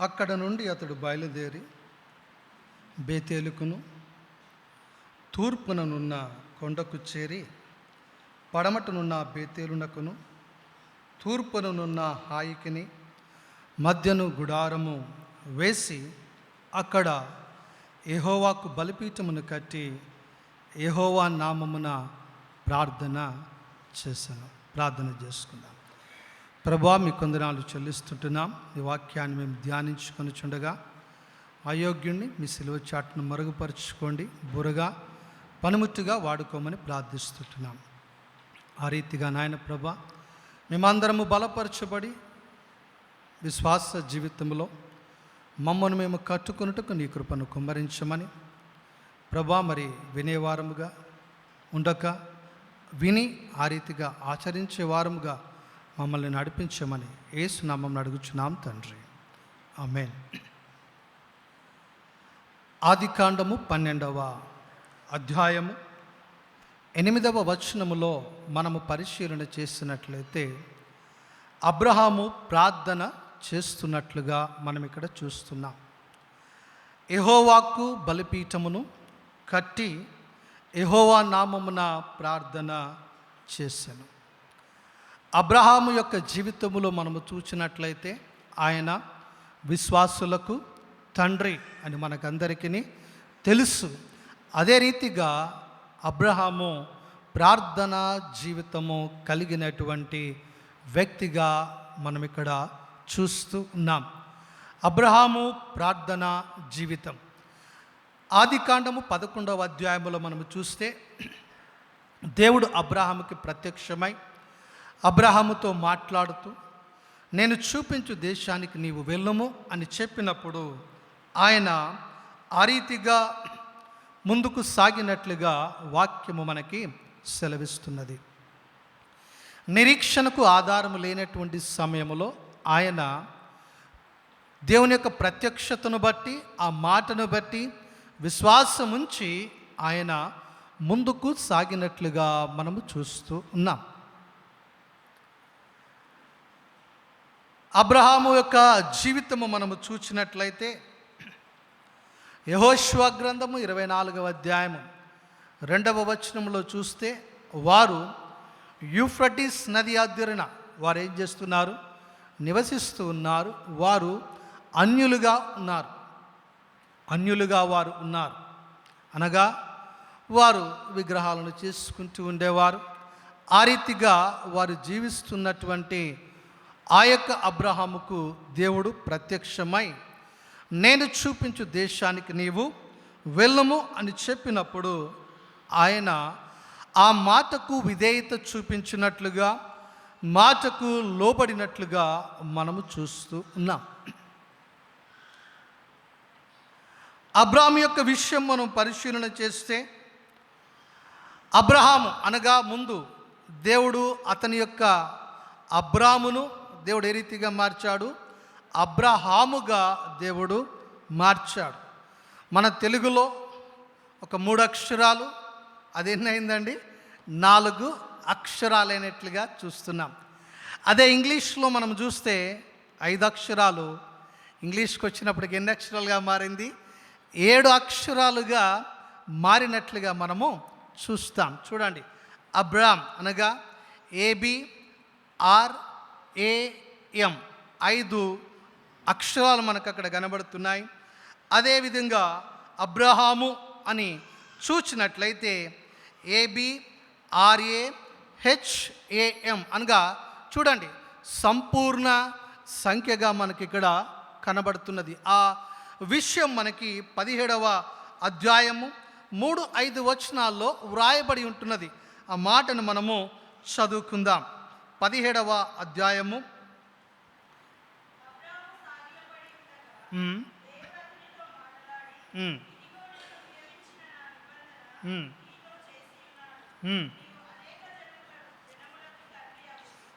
అక్కడ నుండి అతడు బయలుదేరి బేతేలుకును తూర్పుననున్న కొండకు చేరి పడమటనున్న బేతేలునకును తూర్పుననున్న హాయికిని మధ్యను గుడారము వేసి అక్కడ యెహోవాకు బలిపీఠమును కట్టి యెహోవా నామమున ప్రార్థన చేసుకుందాం. ప్రభువా, మీ కొందనాలు చెల్లిస్తుంటున్నాం. ఈ వాక్యాన్ని మేము ధ్యానించుకొనిచుండగా అయోగ్యుణ్ణి మీ సిలువ చాటును మరుగుపరుచుకోండి, బురగా పనిముట్టుగా వాడుకోమని ప్రార్థిస్తుంటున్నాం. ఆ రీతిగా నాయన ప్రభా, మేమందరము బలపరచబడి విశ్వాస జీవితంలో మమ్మల్ని మేము కట్టుకొనుటకు నీ కృపను కుమ్మరించమని ప్రభా, మరి వినేవారముగా ఉండక విని ఆ రీతిగా ఆచరించే వారముగా మమ్మల్ని నడిపించమని యేసు నామమున అడుగుచున్నాం తండ్రి, ఆమేన్. ఆదికాండము 12వ అధ్యాయము 8వ వచనములో మనము పరిశీలన చేసినట్లయితే అబ్రహాము ప్రార్థన చేస్తున్నట్లుగా మనం ఇక్కడ చూస్తున్నాం. యెహోవాకు బలిపీఠమును కట్టి యెహోవా నామమున ప్రార్థన చేశాను. అబ్రహాము యొక్క జీవితములో మనము చూసినట్లయితే ఆయన విశ్వాసులకు తండ్రి అని మనకందరికీ తెలుసు. అదే రీతిగా అబ్రహాము ప్రార్థనా జీవితము కలిగినటువంటి వ్యక్తిగా మనం ఇక్కడ చూస్తూ ఉన్నాం. అబ్రహాము ప్రార్థనా జీవితం ఆదికాండము 11వ అధ్యాయములో మనము చూస్తే దేవుడు అబ్రహాముకి ప్రత్యక్షమై అబ్రహాముతో మాట్లాడుతూ నేను చూపించు దేశానికి నీవు వెళ్ళము అని చెప్పినప్పుడు ఆయన ఆ రీతిగా ముందుకు సాగినట్లుగా వాక్యము మనకి సెలవిస్తున్నది. నిరీక్షణకు ఆధారము లేనటువంటి సమయంలో ఆయన దేవుని యొక్క ప్రత్యక్షతను బట్టి ఆ మాటను బట్టి విశ్వాసముంచి ఆయన ముందుకు సాగినట్లుగా మనము చూస్తూ ఉన్నాం. అబ్రహాము యొక్క జీవితము మనము చూసినట్లయితే యెహోషువ గ్రంథము 24వ అధ్యాయము 2వ వచనంలో చూస్తే వారు యూఫ్రటీస్ నది అద్దరిన వారు ఏం చేస్తున్నారు? నివసిస్తూ ఉన్నారు. వారు అన్యులుగా వారు ఉన్నారు అనగా వారు విగ్రహాలను చేసుకుంటూ ఉండేవారు. ఆ రీతిగా వారు జీవిస్తున్నటువంటి ఆ యొక్క అబ్రహాముకు దేవుడు ప్రత్యక్షమై నేను చూపించు దేశానికి నీవు వెళ్ళము అని చెప్పినప్పుడు ఆయన ఆ మాటకు విధేయత చూపించినట్లుగా మాటకు లోబడినట్లుగా మనము చూస్తూ ఉన్నాం. అబ్రహాము యొక్క విషయం మనం పరిశీలన చేస్తే అబ్రహాము అనగా ముందు దేవుడు అతని యొక్క అబ్రామును దేవుడు ఏ రీతిగా మార్చాడు? అబ్రహాముగా దేవుడు మార్చాడు. మన తెలుగులో ఒక 3 అక్షరాలు, అది ఎన్నైందండి? 4 అక్షరాలైనట్లుగా చూస్తున్నాం. అదే ఇంగ్లీష్లో మనం చూస్తే 5 అక్షరాలు, ఇంగ్లీష్కి వచ్చినప్పటికి ఎన్ని అక్షరాలుగా మారింది? 7 అక్షరాలుగా మారినట్లుగా మనము చూస్తాం. చూడండి, అబ్రామ్ అనగా ABRAM 5 అక్షరాలు మనకు అక్కడ కనబడుతున్నాయి. అదేవిధంగా అబ్రహాము అని చూచినట్లయితే ABRAHAM అనగా చూడండి సంపూర్ణ సంఖ్యగా మనకి ఇక్కడ కనబడుతున్నది. ఆ విషయం మనకి 17వ అధ్యాయము 3-5 వచనాల్లో వ్రాయబడి ఉంటున్నది. ఆ మాటను మనము చదువుకుందాం. 17వ అధ్యాయము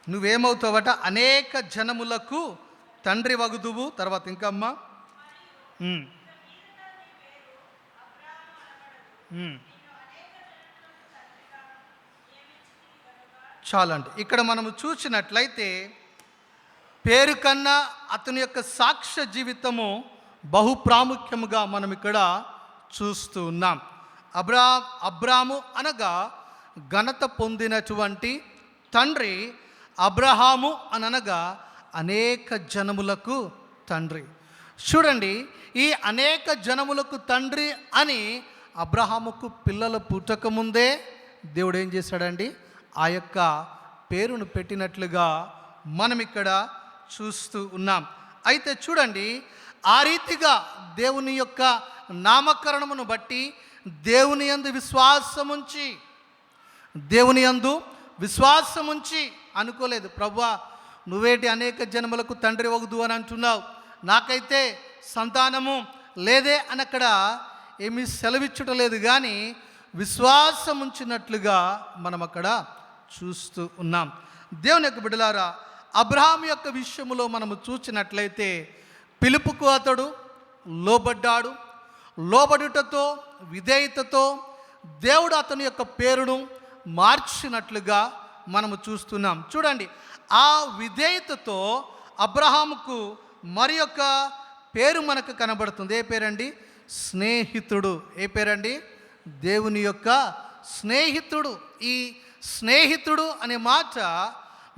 నువ్వేమవుతావట? అనేక జనములకు తండ్రి వగుదువు. తర్వాత ఇంకమ్మా చాలండి. ఇక్కడ మనము చూసినట్లయితే పేరు కన్నా అతని యొక్క సాక్ష్య జీవితము బహు ప్రాముఖ్యముగా మనం ఇక్కడ చూస్తూ ఉన్నాం. అబ్రాము అనగా ఘనత పొందినటువంటి తండ్రి, అబ్రహాము అనగా అనేక జనములకు తండ్రి. చూడండి, ఈ అనేక జనములకు తండ్రి అని అబ్రహాముకు పిల్లలు పుట్టకముందే దేవుడు ఏం చేశాడండి, ఆ యొక్క పేరును పెట్టినట్లుగా మనం ఇక్కడ చూస్తూ ఉన్నాం. అయితే చూడండి, ఆ రీతిగా దేవుని యొక్క నామకరణమును బట్టి దేవుని యందు విశ్వాసముంచి అనుకోలేదు, ప్రభువా నువ్వేటి అనేక జన్మలకు తండ్రి వగుదు అని అంటున్నావు, నాకైతే సంతానము లేదే అని అక్కడ ఏమీ సెలవిచ్చుటలేదు, కానీ విశ్వాసం ఉంచినట్లుగా మనం అక్కడ చూస్తూ ఉన్నాం. దేవుని యొక్క బిడ్డలారా, అబ్రహాం యొక్క విషయంలో మనము చూసినట్లయితే పిలుపుకు అతడు లోబడ్డాడు. లోబడుటతో, విధేయతతో దేవుడు అతని యొక్క పేరును మార్చినట్లుగా మనము చూస్తున్నాం. చూడండి, ఆ విధేయతతో అబ్రహాముకు మరి యొక్క పేరు మనకు కనబడుతుంది. ఏ పేరండి? స్నేహితుడు. ఏ పేరండి? దేవుని యొక్క స్నేహితుడు. ఈ స్నేహితుడు అనే మాట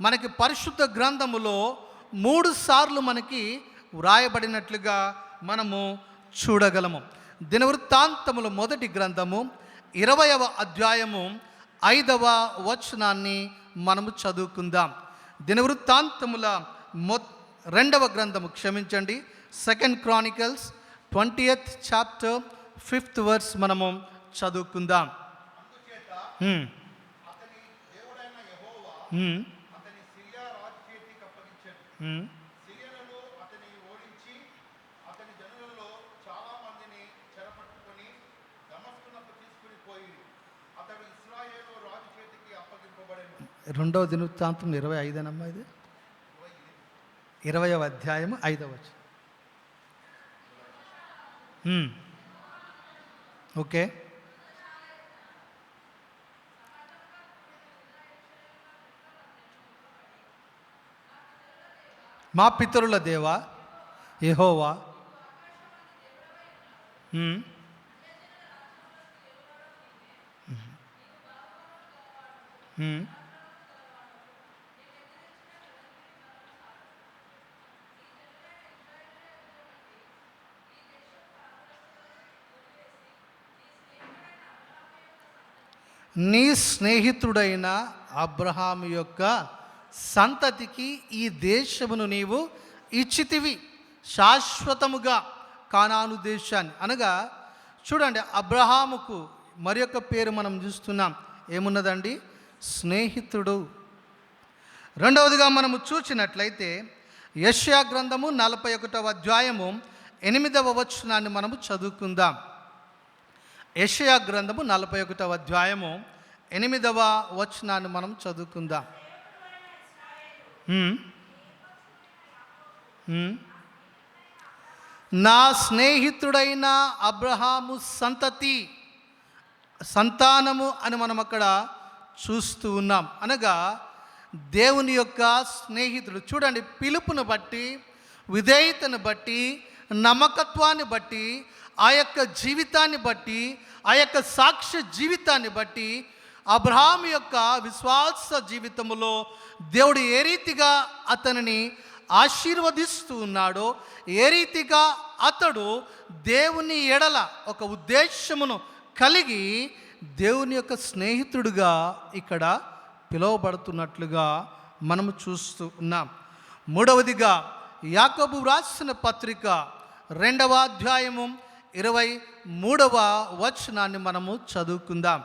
మనకి పరిశుద్ధ గ్రంథములో 3 సార్లు మనకి వ్రాయబడినట్లుగా మనము చూడగలము. దినవృత్తాంతముల మొదటి గ్రంథము 20వ అధ్యాయము 5వ వచనాన్ని మనము చదువుకుందాం. దినవృత్తాంతముల 2వ గ్రంథము, క్షమించండి, 2 Chronicles 20th chapter 5th verse మనము చదువుకుందాం. రెండవ దినవృత్తాంతం 25 అమ్మా, ఇది 20వ అధ్యాయము 5వ వచనం. ఓకే. మా పితరుల దేవా యెహోవా, నీ స్నేహితుడైన అబ్రహాము యొక్క సంతతికి ఈ దేశమును నీవు ఇచ్చితివి, శాశ్వతముగా కానాను దేశాన్ని. అనగా చూడండి, అబ్రహాముకు మరి యొక్క పేరు మనం చూస్తున్నాం, ఏమున్నదండి? స్నేహితుడు. రెండవదిగా మనము చూసినట్లయితే యెషయా గ్రంథము 41వ అధ్యాయము 8వ వచనాన్ని మనము చదువుకుందాం. యెషయా గ్రంథము 41వ అధ్యాయము 8వ వచనాన్ని మనం చదువుకుందాం. నా స్నేహితుడైన అబ్రహాము సంతానము అని మనం అక్కడ చూస్తూ ఉన్నాం. అనగా దేవుని యొక్క స్నేహితుడు. చూడండి, పిలుపును బట్టి, విధేయతను బట్టి, నమ్మకత్వాన్ని బట్టి, ఆ యొక్క జీవితాన్ని బట్టి, ఆ యొక్క సాక్ష్య జీవితాన్ని బట్టి అబ్రహాము యొక్క విశ్వాస జీవితంలో దేవుడు ఏ రీతిగా అతనిని ఆశీర్వదిస్తూ ఉన్నాడో, ఏ రీతిగా అతడు దేవుని ఎడల ఒక ఉద్దేశమును కలిగి దేవుని యొక్క స్నేహితుడిగా ఇక్కడ పిలువబడుతున్నట్లుగా మనము చూస్తూ ఉన్నాం. మూడవదిగా యాకోబు రాసిన పత్రిక 2వ అధ్యాయము 23వ వచనాన్ని మనము చదువుకుందాం.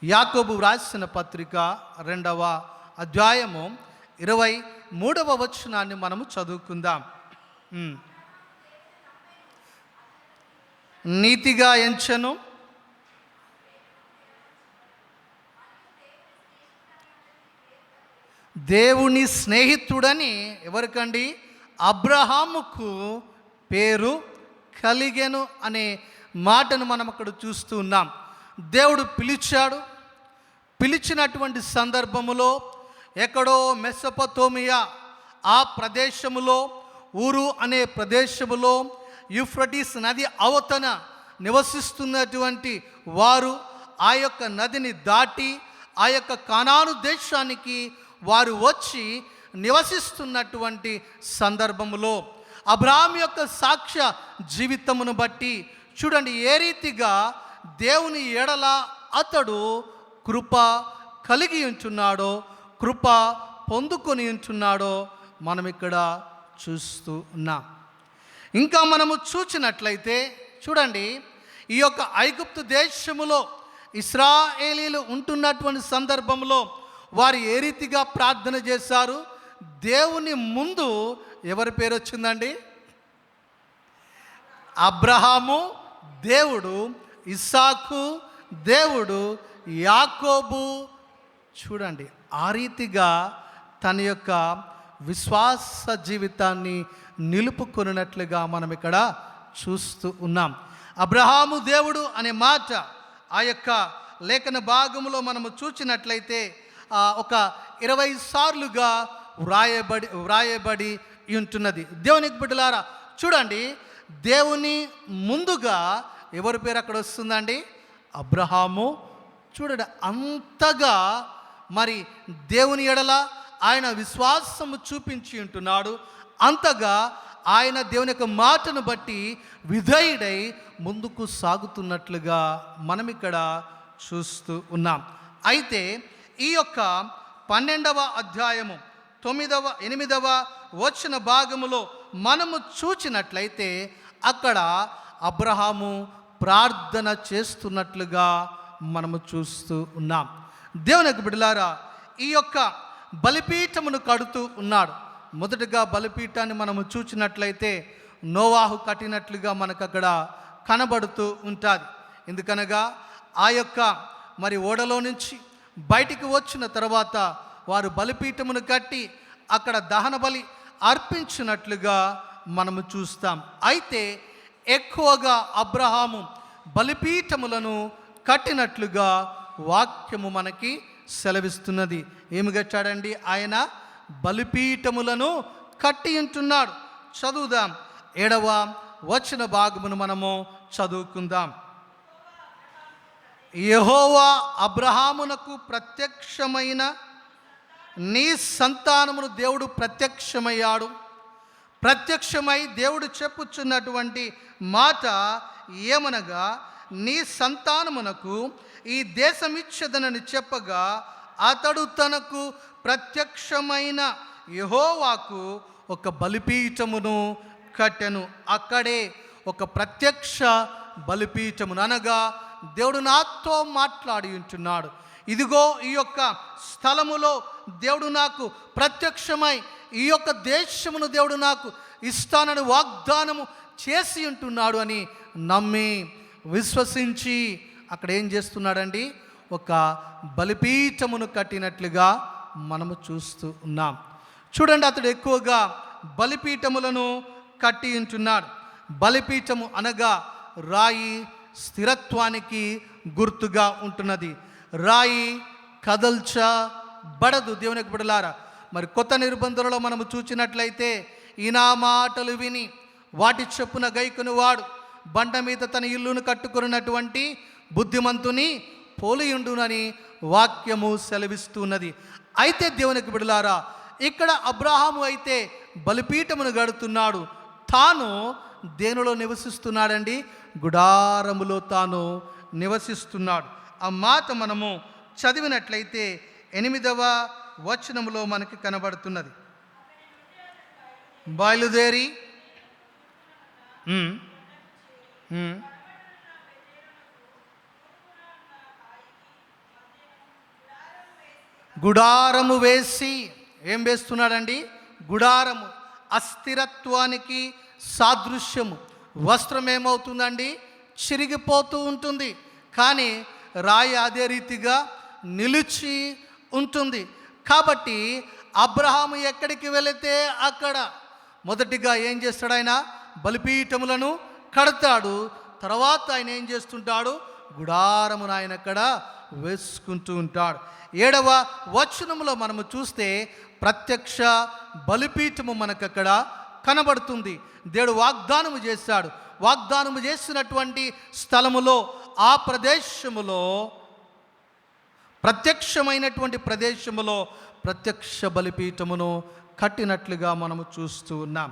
యాకోబు రాసిన పత్రిక 2వ అధ్యాయము 23వ వచనాన్ని మనము చదువుకుందాం. నీతిగా ఎంచెను, దేవుని స్నేహితుడని ఎవరికండి? అబ్రహాముకు పేరు కలిగెను అనే మాటను మనం అక్కడ చూస్తూ ఉన్నాం. దేవుడు పిలిచినటువంటి సందర్భములో ఎక్కడో మెసొపొతేమియా ఆ ప్రదేశములో, ఊరు అనే ప్రదేశములో యూఫ్రటీస్ నది అవతన నివసిస్తున్నటువంటి వారు ఆ యొక్క నదిని దాటి ఆ యొక్క కానాను దేశానికి వారు వచ్చి నివసిస్తున్నటువంటి సందర్భములో అబ్రహాము యొక్క సాక్ష్య జీవితమును బట్టి చూడండి ఏ రీతిగా దేవుని ఎడల అతడు కృప కలిగి ఉంటున్నాడో, కృప పొందుకొని ఉంటున్నాడో మనం ఇక్కడ చూస్తూ ఉన్నాం. ఇంకా మనము చూచినట్లయితే చూడండి, ఈ యొక్క ఐగుప్తు దేశములో ఇశ్రాయేలీలు ఉంటున్నటువంటి సందర్భంలో వారు ఏ రీతిగా ప్రార్థన చేశారు? దేవుని ముందు ఎవరి పేరు వచ్చిందండి? అబ్రహాము దేవుడు, ఇస్సాకు దేవుడు, యాకోబు. చూడండి ఆ రీతిగా తన యొక్క విశ్వాస జీవితాన్ని నిలుపుకొనినట్లుగా మనం ఇక్కడ చూస్తూ ఉన్నాం. అబ్రహాము దేవుడు అనే మాట ఆ యొక్క లేఖన భాగంలో మనము చూచినట్లయితే ఒక 20 సార్లుగా వ్రాయబడి ఉంటున్నది. దేవునికి బిడ్డలారా చూడండి, దేవుని ముందుగా ఎవరి పేరు అక్కడ వస్తుందండి? అబ్రహాము. చూడండి అంతగా మరి దేవుని ఎడల ఆయన విశ్వాసము చూపించి ఉంటున్నాడు. అంతగా ఆయన దేవుని యొక్క మాటను బట్టి విధేయుడై ముందుకు సాగుతున్నట్లుగా మనం ఇక్కడ చూస్తూ ఉన్నాం. అయితే ఈ యొక్క 12వ అధ్యాయము 8వ వచన భాగములో మనము చూచినట్లయితే అక్కడ అబ్రహాము ప్రార్థన చేస్తున్నట్లుగా మనము చూస్తూ ఉన్నాం. దేవునికి బిడ్డలారా, ఈ యొక్క బలిపీఠమును కడుతూ ఉన్నాడు. మొదటగా బలిపీఠాన్ని మనము చూచినట్లయితే నోవాహు కట్టినట్లుగా మనకు అక్కడ కనబడుతూ ఉంటుంది. ఎందుకనగా ఆ యొక్క మరి ఓడలో నుంచి బయటికి వచ్చిన తర్వాత వారు బలిపీఠమును కట్టి అక్కడ దహన బలి అర్పించినట్లుగా మనము చూస్తాం. అయితే ఎక్కువగా అబ్రహాము బలిపీఠములను కట్టినట్లుగా వాక్యము మనకి సెలవిస్తున్నది. ఏమి కట్టాడండి? ఆయన బలిపీఠములను కట్టి ఉంటున్నాడు. చదువుదాం, 7వ వచన భాగమును మనము చదువుకుందాం. యెహోవా అబ్రహామునకు నీ సంతానమును దేవుడు ప్రత్యక్షమై దేవుడు చెప్పుచున్నటువంటి మాట ఏమనగా, నీ సంతానమునకు ఈ దేశమిచ్చదనని చెప్పగా అతడు తనకు ప్రత్యక్షమైన యెహోవాకు ఒక బలిపీఠమును కట్టెను. అక్కడే ఒక ప్రత్యక్ష బలిపీఠమును అనగా దేవుడు నాతో మాట్లాడి ఉంటున్నాడు. ఇదిగో ఈ యొక్క స్థలములో దేవుడు నాకు ప్రత్యక్షమై ఈ యొక్క దేశమును దేవుడు నాకు ఇస్తానని వాగ్దానము చేసి ఉంటున్నాడు అని నమ్మి విశ్వసించి అక్కడ ఏం చేస్తున్నాడండి? ఒక బలిపీఠమును కట్టినట్లుగా మనము చూస్తూ ఉన్నాం. చూడండి, అతడు ఎక్కువగా బలిపీఠములను కట్టి ఉంటున్నాడు. బలిపీఠము అనగా రాయి స్థిరత్వానికి గుర్తుగా ఉంటున్నది. రాయి కదల్చబడదు. దేవునికి బిడ్డలారా, మరి కొత్త నిబంధనలో మనము చూచినట్లయితే ఈ నా మాటలు విని వాటి చొప్పున గైకుని వాడు బండ మీద తన ఇల్లును కట్టుకున్నటువంటి బుద్ధిమంతుని పోలియుండునని వాక్యము సెలవిస్తున్నది. అయితే దేవునికి బిడ్డలారా, ఇక్కడ అబ్రహాము అయితే బలిపీఠమును గడుతున్నాడు. తాను దేనిలో నివసిస్తున్నాడండి? గుడారములో తాను నివసిస్తున్నాడు. ఆ మాట మనము చదివినట్లయితే 8వ వచనములో మనకి కనబడుతున్నది. బయలుదేరి గుడారము వేసి ఏం వేస్తున్నాడండి? గుడారము అస్థిరత్వానికి సాదృశ్యము. వస్త్రం ఏమవుతుందండి? చిరిగిపోతూ ఉంటుంది, కానీ రాయి అదే రీతిగా నిలిచి ఉంటుంది. కాబట్టి అబ్రహాము ఎక్కడికి వెళితే అక్కడ మొదటిగా ఏం చేస్తాడు? ఆయన బలిపీఠములను కడతాడు. తర్వాత ఆయన ఏం చేస్తుంటాడు? గుడారమును ఆయన అక్కడ వేసుకుంటూ ఉంటాడు. 7వ వచనములో మనము చూస్తే ప్రత్యక్ష బలిపీఠము మనకు అక్కడ కనబడుతుంది. దేవుడు వాగ్దానము చేశాడు. వాగ్దానము చేసినటువంటి స్థలములో, ఆ ప్రదేశములో, ప్రత్యక్షమైనటువంటి ప్రదేశములో ప్రత్యక్ష బలిపీఠమును కట్టినట్లుగా మనము చూస్తూ ఉన్నాం.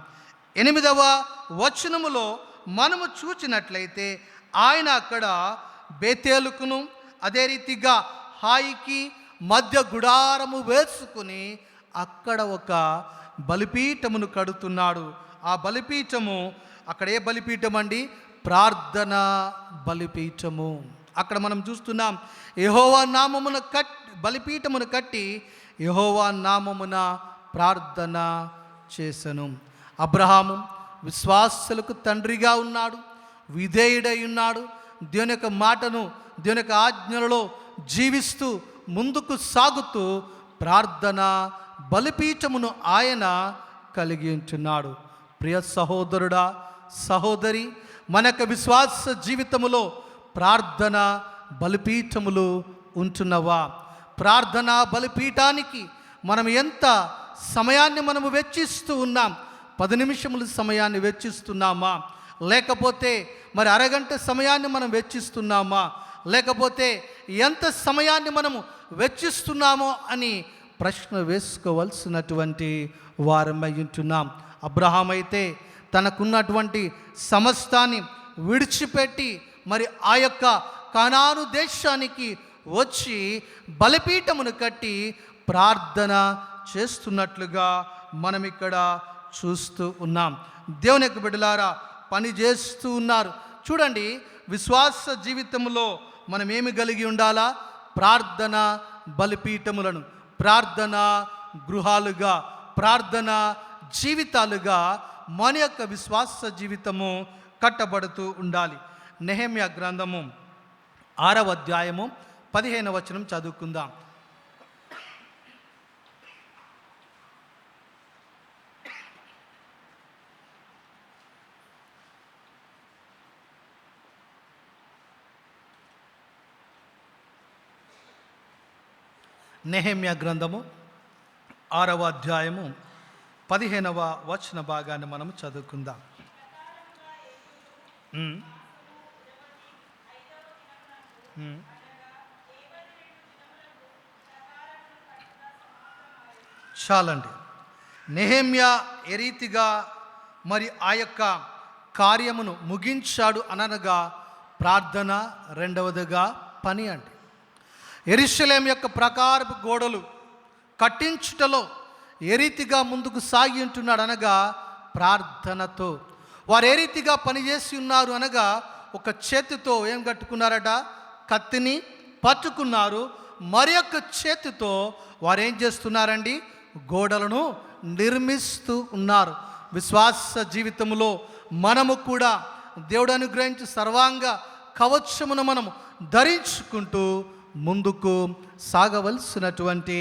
8వ వచనములో మనము చూచినట్లయితే ఆయన అక్కడ బేతేలుకును అదే రీతిగా హాయికి మధ్య గుడారము వేసుకుని అక్కడ ఒక బలిపీఠమును కడుతున్నాడు. ఆ బలిపీఠము అక్కడ ఏ బలిపీఠం అండి? ప్రార్థన బలిపీఠము. అక్కడ మనం చూస్తున్నాం, యెహోవా నామమున బలిపీఠమును కట్టి యెహోవా నామమున ప్రార్థన చేసెను. అబ్రహాము విశ్వాసులకు తండ్రిగా ఉన్నాడు, విధేయుడై ఉన్నాడు. దేవుని యొక్క మాటను, దేవుని యొక్క ఆజ్ఞలలో జీవిస్తూ ముందుకు సాగుతూ ప్రార్థన బలిపీఠమును ఆయన కలిగి ఉంటున్నాడు. ప్రియ సహోదరుడా, సహోదరి, మన యొక్క విశ్వాస జీవితములో ప్రార్థన బలిపీఠములు ఉంటున్నవా? ప్రార్థన బలిపీఠానికి మనం ఎంత సమయాన్ని మనము వెచ్చిస్తూ ఉన్నాం? 10 నిమిషముల సమయాన్ని వెచ్చిస్తున్నామా? లేకపోతే మరి అరగంట సమయాన్ని మనం వెచ్చిస్తున్నామా? లేకపోతే ఎంత సమయాన్ని మనము వెచ్చిస్తున్నామో అని ప్రశ్న వేసుకోవాల్సినటువంటి వారమై ఉంటున్నాం. అబ్రహాం అయితే తనకున్నటువంటి సమస్తాన్ని విడిచిపెట్టి మరి ఆ యొక్క కనాను దేశానికి వచ్చి బలిపీఠమును కట్టి ప్రార్థన చేస్తున్నట్లుగా మనం ఇక్కడ చూస్తూ ఉన్నాం. దేవుని యొక్క బిడ్డలారా, పని చేస్తూ ఉన్నారు. చూడండి, విశ్వాస జీవితంలో మనం ఏమి కలిగి ఉండాలా? ప్రార్థన బలిపీఠములను, ప్రార్థన గృహాలుగా, ప్రార్థన జీవితాలుగా మన యొక్క విశ్వాస జీవితము కట్టబడుతూ ఉండాలి. నెహెమ్యా గ్రంథము 6వ అధ్యాయము 15వ వచనం చదువుకుందాం. నెహెమ్యా గ్రంథము 6వ అధ్యాయము 15వ వచన భాగాన్ని మనం చదువుకుందాం. చాలండి. నెహెమ్యా ఏ రీతిగా మరి ఆ యొక్క కార్యమును ముగించాడు అనగా ప్రార్థన, రెండవదిగా పని అండి. యెరూషలేము యొక్క ప్రాకారపు గోడలు కట్టించుటలో ఏ రీతిగా ముందుకు సాగి ఉంటున్నాడు అనగా ప్రార్థనతో. వారు ఏ రీతిగా పనిచేసి ఉన్నారు అనగా ఒక చేతితో ఏం కట్టుకున్నారట? కత్తిని పట్టుకున్నారు. మరి యొక్క చేతితో వారు ఏం చేస్తున్నారండి? గోడలను నిర్మిస్తూ ఉన్నారు. విశ్వాస జీవితంలో మనము కూడా దేవుడు అనుగ్రహించి సర్వాంగ కవచమును మనము ధరించుకుంటూ ముందుకు సాగవలసినటువంటి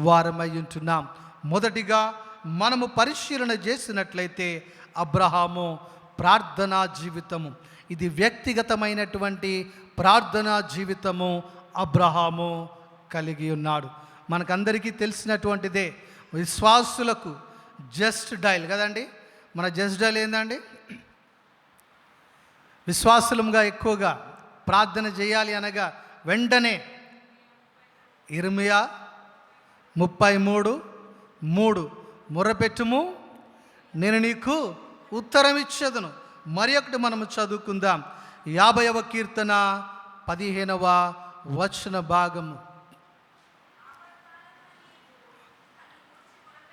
వారమై ఉంటున్నాం. మొదటిగా మనము పరిశీలన చేసినట్లయితే అబ్రహాము ప్రార్థనా జీవితము, ఇది వ్యక్తిగతమైనటువంటి ప్రార్థనా జీవితము అబ్రహాము కలిగి ఉన్నాడు. మనకందరికీ తెలిసినటువంటిదే. విశ్వాసులకు జస్ట్ డైల్ కదండి. మన జస్ట్ డైల్ ఏందండి? విశ్వాసులంగా ఎక్కువగా ప్రార్థన చేయాలి అనగా వెంటనే ఇర్మియా 33:3 మొర్రపెట్టుము, నేను నీకు ఉత్తరం ఇచ్చేదను. మరి ఒకటి మనము చదువుకుందాం. 50వ కీర్తన 15వ వచన భాగము.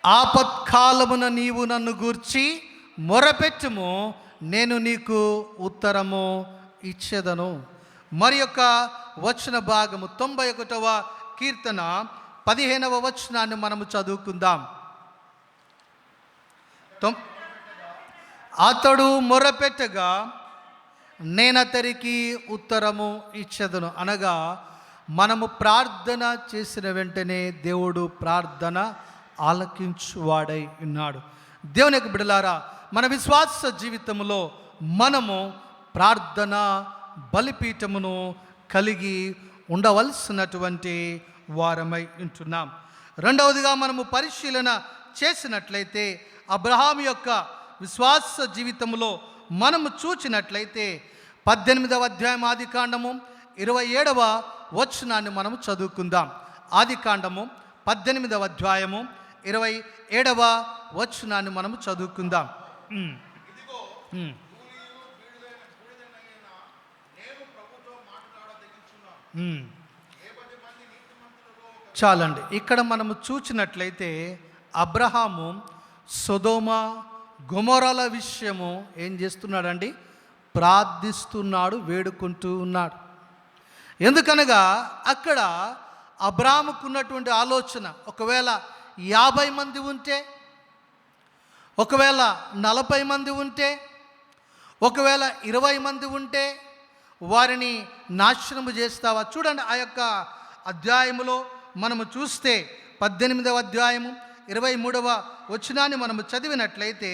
ఆపత్కాలమున నీవు నన్ను గూర్చి మొరపెట్టుము, నేను నీకు ఉత్తరము ఇచ్చేదను. మరి యొక్క వచన భాగము 91వ కీర్తన 15వ వచనాన్ని మనము చదువుకుందాం. అతడు మొరపెట్టగా నేనతనికి ఉత్తరము ఇచ్చేదను. అనగా మనము ప్రార్థన చేసిన వెంటనే దేవుడు ప్రార్థన ఆలకించువాడై ఉన్నాడు. దేవుని యొక్క బిడ్డలారా, మన విశ్వాస జీవితంలో మనము ప్రార్థన బలిపీఠమును కలిగి ఉండవలసినటువంటి వారమై ఉంటున్నాం. రెండవదిగా మనము పరిశీలన చేసినట్లయితే అబ్రహాము యొక్క విశ్వాస జీవితంలో మనము చూచినట్లయితే 18వ అధ్యాయం ఆదికాండము 27వ వచనాన్ని మనము చదువుకుందాం. ఆదికాండము 18వ అధ్యాయము 27వ వచనాన్ని మనము చదువుకుందాం. చాలండి. ఇక్కడ మనము చూచినట్లయితే అబ్రహాము సొదొమ గొమొర్రాల విషయము ఏం చేస్తున్నాడండి? ప్రార్థిస్తున్నాడు, వేడుకుంటూ ఉన్నాడు. ఎందుకనగా అక్కడ అబ్రహాముకున్నటువంటి ఆలోచన, ఒకవేళ 50 మంది ఉంటే, ఒకవేళ 40 మంది ఉంటే, ఒకవేళ 20 మంది ఉంటే వారిని నాశనము చేస్తావా? చూడండి, ఆ యొక్క అధ్యాయములో మనము చూస్తే 18వ అధ్యాయము 23వ వచనాన్ని మనము చదివినట్లయితే,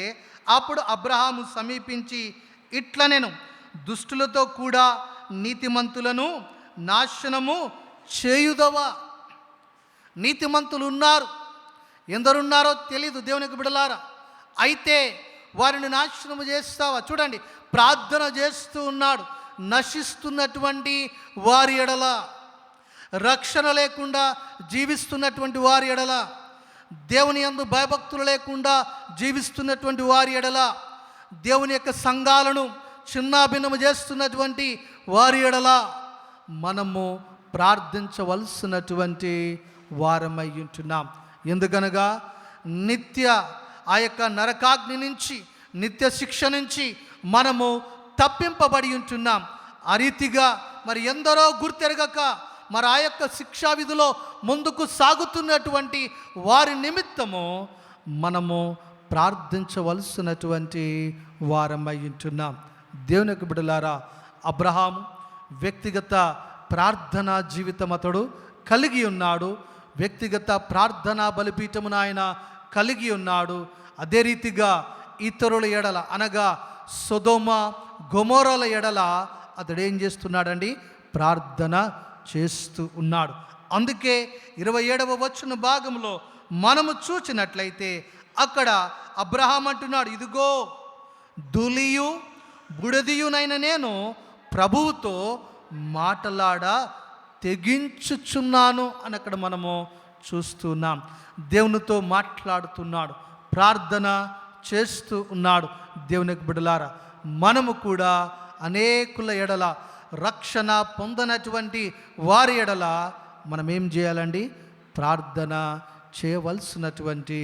అప్పుడు అబ్రహాము సమీపించి ఇట్లనెను, దుష్టులతో కూడా నీతిమంతులను నాశనము చేయుదవా? నీతిమంతులు ఉన్నారు, ఎందరున్నారో తెలీదు దేవునికి బిడలారా, అయితే వారిని నాశనము చేస్తావా? చూడండి, ప్రార్థన చేస్తూ ఉన్నాడు. నశిస్తున్నటువంటి వారి ఎడల, రక్షణ లేకుండా జీవిస్తున్నటువంటి వారి ఎడల, దేవుని యందు భయభక్తులు లేకుండా జీవిస్తున్నటువంటి వారి ఎడల, దేవుని యొక్క సంఘాలను చిన్నాభిన్నము చేస్తున్నటువంటి వారి ఎడల మనము ప్రార్థించవలసినటువంటి వారమై ఉంటున్నాం. ఎందుకనగా నిత్య ఆ యొక్క నరకాగ్ని నుంచి, నిత్య శిక్ష నుంచి మనము తప్పింపబడి ఉంటున్నాం. ఆ రీతిగా మరి ఎందరో గుర్తెరగక మరి ఆ యొక్క శిక్షా విధిలో ముందుకు సాగుతున్నటువంటి వారి నిమిత్తము మనము ప్రార్థించవలసినటువంటి వారమై ఉంటున్నాం. దేవునికి బిడ్డలారా, అబ్రహాము వ్యక్తిగత ప్రార్థనా జీవితం అతడు కలిగి ఉన్నాడు. వ్యక్తిగత ప్రార్థనా బలిపీఠమును ఆయన కలిగి ఉన్నాడు. అదే రీతిగా ఇతరుల ఎడల, అనగా సొదొమ గొమొర్రాల ఎడల అతడు ఏం చేస్తున్నాడండి? ప్రార్థన చేస్తూ ఉన్నాడు. అందుకే 27వ వచన భాగంలో మనము చూచినట్లయితే అక్కడ అబ్రహాం అంటున్నాడు, ఇదిగో ధూళియు బుడదియునైన నేను ప్రభువుతో మాటలాడ తెగించుచున్నాను అని అక్కడ మనము చూస్తున్నాం. దేవునితో మాట్లాడుతున్నాడు, ప్రార్థన చేస్తూ ఉన్నాడు. దేవునికి బిడ్డలారా, మనము కూడా అనేకుల ఎడల, రక్షణ పొందనటువంటి వారి ఎడల మనం ఏం చేయాలండి? ప్రార్థన చేయవలసినటువంటి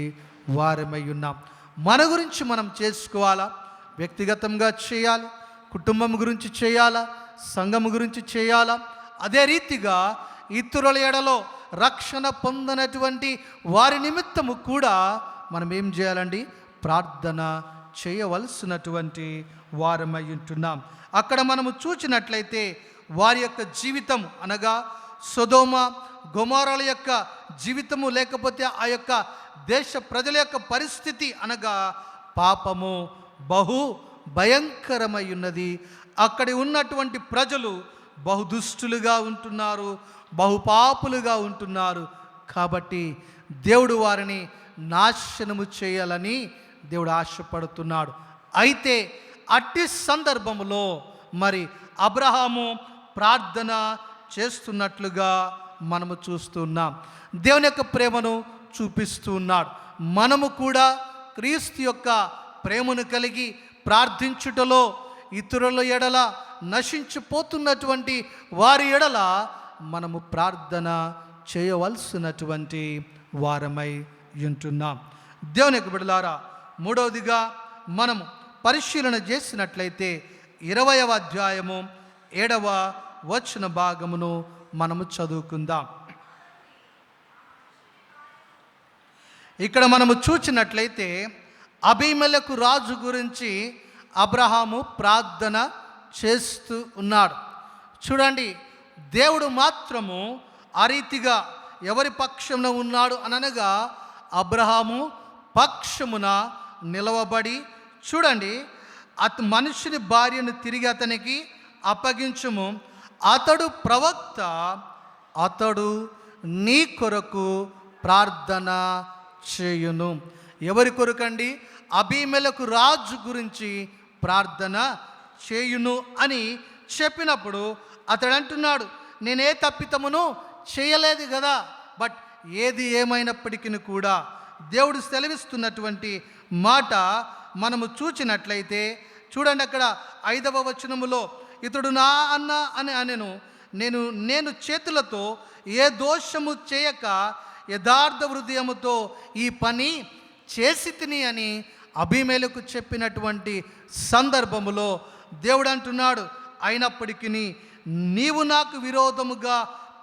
వారమై ఉన్నాం. మన గురించి మనం చేసుకోవాలా? వ్యక్తిగతంగా చేయాలి, కుటుంబం గురించి చేయాలా, సంఘం గురించి చేయాలా. అదే రీతిగా ఇతరుల ఎడలో రక్షణ పొందనటువంటి వారి నిమిత్తము కూడా మనం ఏం చేయాలండి? ప్రార్థన చేయవలసినటువంటి వారమై ఉంటున్నాం. అక్కడ మనము చూచినట్లయితే వారి యొక్క జీవితం, అనగా సొదొమ గొమొర్రాల యొక్క జీవితము, లేకపోతే ఆ యొక్క దేశ ప్రజల యొక్క పరిస్థితి, అనగా పాపము బహు భయంకరమై ఉన్నది. అక్కడి ఉన్నటువంటి ప్రజలు బహుదుష్టులుగా ఉంటున్నారు, బహుపాపులుగా ఉంటున్నారు. కాబట్టి దేవుడు వారిని నాశనము చేయాలని దేవుడు ఆశపడుతున్నాడు. అయితే అట్టి సందర్భంలో మరి అబ్రహాము ప్రార్థన చేస్తున్నట్లుగా మనము చూస్తున్నాం. దేవుని యొక్క ప్రేమను చూపిస్తూ ఉన్నాడు. మనము కూడా క్రీస్తు యొక్క ప్రేమను కలిగి ప్రార్థించుటలో, ఇతరుల ఎడల, నశించిపోతున్నటువంటి వారి ఎడల మనము ప్రార్థన చేయవలసినటువంటి వారమై ఉంటున్నాం. దేవుని యొక్క బిడ్డలారా, మూడవదిగా మనము పరిశీలన చేసినట్లయితే 20వ అధ్యాయము 7వ వచన భాగమును మనము చదువుకుందాం. ఇక్కడ మనము చూచినట్లయితే అబీమెలెకు రాజు గురించి అబ్రహాము ప్రార్థన చేస్తూ ఉన్నాడు. చూడండి, దేవుడు మాత్రము ఆ రీతిగా ఎవరి పక్షమున ఉన్నాడు అనగా అబ్రహాము పక్షమున నిలవబడి, చూడండి, మనుషుని భార్యను తిరిగి అతనికి అప్పగించుము, అతడు ప్రవక్త, అతడు నీ కొరకు ప్రార్థన చేయును. ఎవరి కొరకండి? అబీమెలెకు రాజు గురించి ప్రార్థన చేయును అని చెప్పినప్పుడు అతడు అంటున్నాడు, నేనే తప్పితమును చేయలేదు కదా. బట్ ఏది ఏమైనప్పటికీ కూడా దేవుడు సెలవిస్తున్నటువంటి మాట మనము చూచినట్లయితే చూడండి, అక్కడ 5వ వచనములో ఇతడు నా అన్న అని అనెను, నేను చేతులతో ఏ దోషము చేయక యథార్థ హృదయముతో ఈ పని చేసి తిని అని అబీమెలెకు చెప్పినటువంటి సందర్భములో దేవుడు అంటున్నాడు, అయినప్పటికీ నీవు నాకు విరోధముగా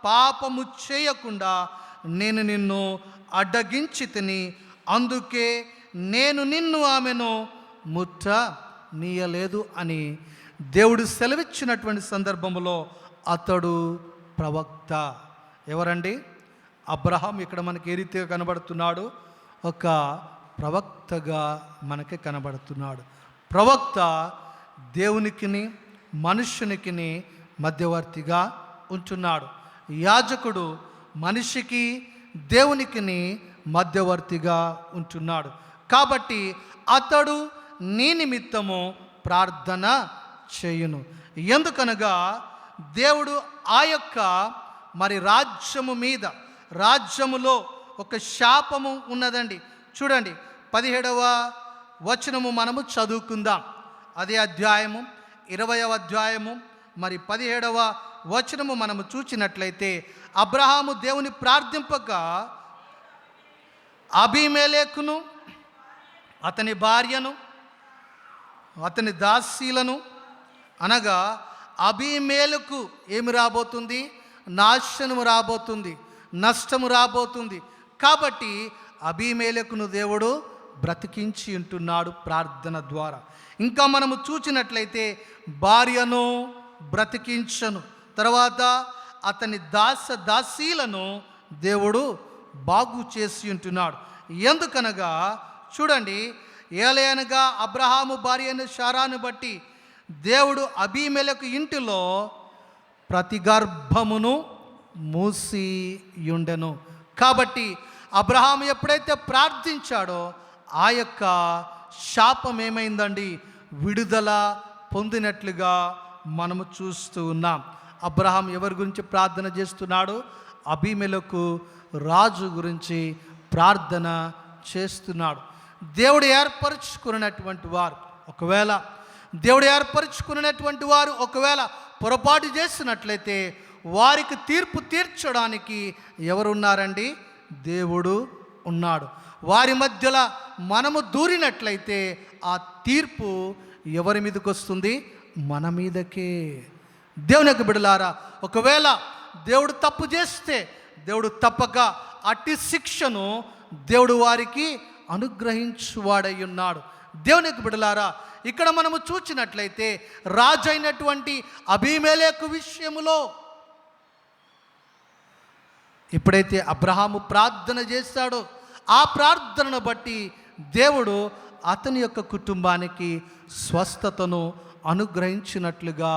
పాపము చేయకుండా నేను నిన్ను అడ్డగించి తిని, అందుకే నేను నిన్ను ఆమెను ముట్ట నీయలేదు అని దేవుడు సెలవిచ్చినటువంటి సందర్భంలో అతడు ప్రవక్త. ఎవరండి? అబ్రహాం ఇక్కడ మనకి ఏ రీతిగా కనబడుతున్నాడు? ఒక ప్రవక్తగా మనకి కనబడుతున్నాడు. ప్రవక్త దేవునికిని మనుష్యునికిని మధ్యవర్తిగా ఉంటున్నాడు. యాజకుడు మనిషికి దేవునికిని మధ్యవర్తిగా ఉంటున్నాడు. కాబట్టి అతడు నీ నిమిత్తము ప్రార్థన చేయును. ఎందుకనగా దేవుడు ఆ యొక్క రాజ్యములో ఒక శాపము ఉన్నదండి. చూడండి, 17వ వచనము మనము చదువుకుందాం. అదే అధ్యాయము 20వ అధ్యాయము 17వ వచనము మనము చూచినట్లయితే, అబ్రహాము దేవుని ప్రార్థింపక అబీమెలెకును అతని భార్యను అతని దాసీలను అనగా అబీమెలెకు ఏమి రాబోతుంది? నాశనము రాబోతుంది, నష్టము రాబోతుంది. కాబట్టి అబీమెలెకును దేవుడు బ్రతికించి ఉంటున్నాడు ప్రార్థన ద్వారా. ఇంకా మనము చూచినట్లయితే భార్యను బ్రతికించను, తర్వాత అతని దాసీలను దేవుడు బాగు చేసి ఉంటున్నాడు. ఎందుకనగా చూడండి, ఏలయనగా అబ్రహాము భార్యను శారాను బట్టి దేవుడు అబీమెలెకు ఇంటిలో ప్రతి గర్భమును మూసియుండెను. కాబట్టి అబ్రహాము ఎప్పుడైతే ప్రార్థించాడో ఆ యొక్క శాపం ఏమైందండి? విడుదల పొందినట్లుగా మనము చూస్తూ ఉన్నాం. అబ్రహాం ఎవరి గురించి ప్రార్థన చేస్తున్నాడు? అబీమెలెకు రాజు గురించి ప్రార్థన చేస్తున్నాడు. దేవుడు ఏర్పరచుకున్నటువంటి వారు ఒకవేళ పొరపాటు చేసినట్లయితే వారికి తీర్పు తీర్చడానికి ఎవరున్నారండి? దేవుడు ఉన్నాడు. వారి మధ్యలో మనము దూరినట్లయితే ఆ తీర్పు ఎవరి మీదకి వస్తుంది? మన మీదకే. దేవుని యొక్క బిడ్డలారా, ఒకవేళ దేవుడు తప్పు చేస్తే దేవుడు తప్పక అట్టి శిక్షను దేవుడు వారికి అనుగ్రహించువాడై ఉన్నాడు. దేవుని యొక్క బిడ్డలారా, ఇక్కడ మనము చూచినట్లయితే రాజు అయినటువంటి అబీమెలెకు విషయములో ఎప్పుడైతే అబ్రహాము ప్రార్థన చేశాడో ఆ ప్రార్థనను బట్టి దేవుడు అతని యొక్క కుటుంబానికి స్వస్థతను అనుగ్రహించినట్లుగా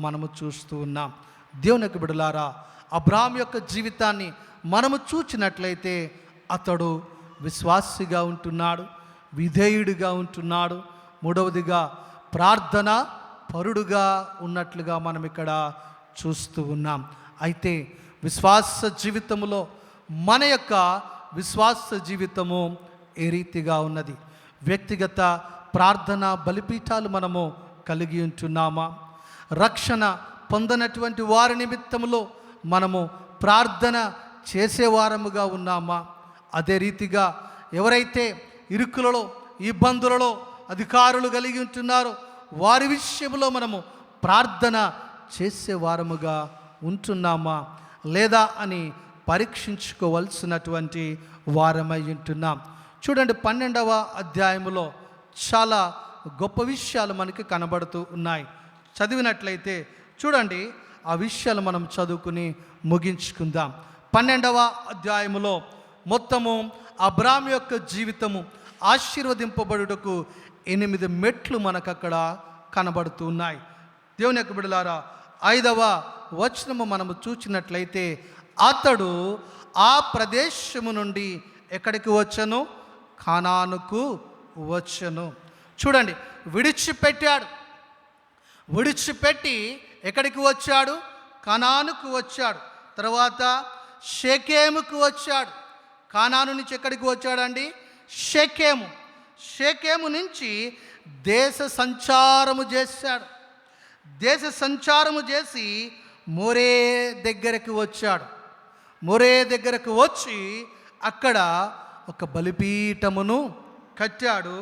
మనము చూస్తూ ఉన్నాం. దేవుని యొక్క బిడ్డలారా, అబ్రహాం యొక్క జీవితాన్ని మనము చూచినట్లయితే అతడు విశ్వాసిగా ఉంటున్నాడు, విధేయుడిగా ఉంటున్నాడు. మూడవదిగా ప్రార్థన పరుడుగా ఉన్నట్లుగా మనం ఇక్కడ చూస్తూ ఉన్నాం. అయితే విశ్వాస జీవితంలో మన యొక్క విశ్వాస జీవితము ఏ రీతిగా ఉన్నది? వ్యక్తిగత ప్రార్థన బలిపీఠాలు మనము కలిగి ఉంటున్నామా? రక్షణ పొందనటువంటి వారి నిమిత్తములో మనము ప్రార్థన చేసేవారముగా ఉన్నామా? అదే రీతిగా ఎవరైతే ఇరుకులలో ఇబ్బందులలో అధికారులు కలిగి ఉంటున్నారో వారి విషయంలో మనము ప్రార్థన చేసేవారముగా ఉంటున్నామా లేదా అని పరీక్షించుకోవాల్సినటువంటి వారమై ఉంటున్నాం. చూడండి, 12వ అధ్యాయములో చాలా గొప్ప విషయాలు మనకి కనబడుతూ ఉన్నాయి. చదివినట్లయితే చూడండి, ఆ విషయాలు మనం చదువుకుని ముగించుకుందాం. 12వ అధ్యాయములో మొత్తము అబ్రాహాము యొక్క జీవితము ఆశీర్వదింపబడుటకు 8 మెట్లు మనకు అక్కడ కనబడుతూ ఉన్నాయి. దేవుని యొక్క బిడ్డలారా, 5వ వచనము మనము చూచినట్లయితే అతడు ఆ ప్రదేశము నుండి ఎక్కడికి వచ్చెను? కానానుకు వచ్చెను. చూడండి, విడిచిపెట్టి ఎక్కడికి వచ్చాడు? కానానుకు వచ్చాడు. తర్వాత షెకెముకు వచ్చాడు. కానాను నుంచి ఎక్కడికి వచ్చాడండి? షెకెము నుంచి దేశ సంచారము చేశాడు. దేశ సంచారము చేసి మోరే దగ్గరకు వచ్చాడు. మోరే దగ్గరకు వచ్చి అక్కడ ఒక బలిపీఠమును కట్టాడు.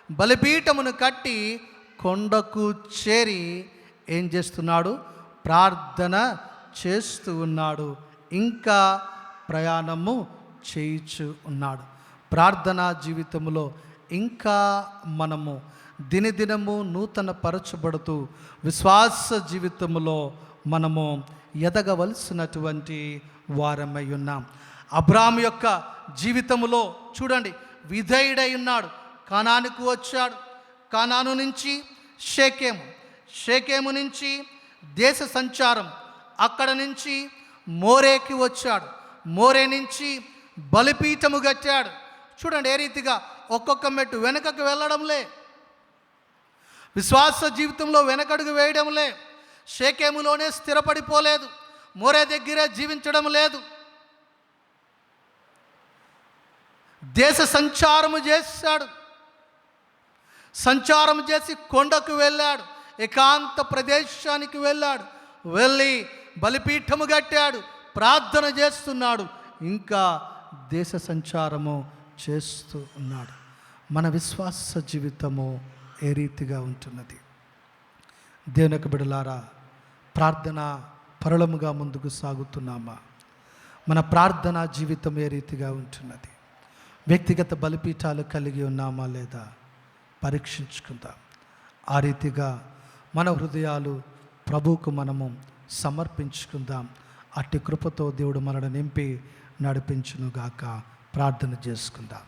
బలిపీఠమును కట్టి కొండకు చేరి ఏం చేస్తున్నాడు? ప్రార్థన చేస్తూ ఉన్నాడు. ఇంకా ప్రయాణము చేయించు ఉన్నాడు. ప్రార్థనా జీవితంలో ఇంకా మనము దినదినము నూతన పరచబడుతూ విశ్వాస జీవితంలో మనము ఎదగవలసినటువంటి వారమై ఉన్నాం. అబ్రాహాము యొక్క జీవితంలో చూడండి, విధేయుడై ఉన్నాడు. కానానుకు వచ్చాడు. కానాను నుంచి షెకెము నుంచి దేశ సంచారం, అక్కడ నుంచి మోరేకి వచ్చాడు. మోరే నుంచి బలిపీఠము కట్టాడు. చూడండి, ఏ రీతిగా ఒక్కొక్క మెట్టు వెనకకు వెళ్ళడంలే, విశ్వాస జీవితంలో వెనకడుగు వేయడంలే, షెకెములోనే స్థిరపడిపోలేదు, మోరే దగ్గరే జీవించడం లేదు. దేశ సంచారము చేశాడు. సంచారం చేసి కొండకు వెళ్ళాడు, ఏకాంత ప్రదేశానికి వెళ్ళాడు. వెళ్ళి బలిపీఠము కట్టాడు, ప్రార్థన చేస్తున్నాడు, ఇంకా దేశ సంచారము చేస్తూ ఉన్నాడు. మన విశ్వాస జీవితము ఏ రీతిగా ఉంటున్నది? దేవునికి బిడ్డలారా, ప్రార్థన పరళముగా ముందుకు సాగుతున్నామా? మన ప్రార్థనా జీవితం ఏ రీతిగా ఉంటున్నది? వ్యక్తిగత బలిపీఠాలు కలిగి ఉన్నామా లేదా పరీక్షించుకుందాం. ఆ రీతిగా మన హృదయాలు ప్రభువుకు మనము సమర్పించుకుందాం. అట్టి కృపతో దేవుడు మనల్ని నింపి నడిపించునుగాక. ప్రార్థన చేసుకుందాం.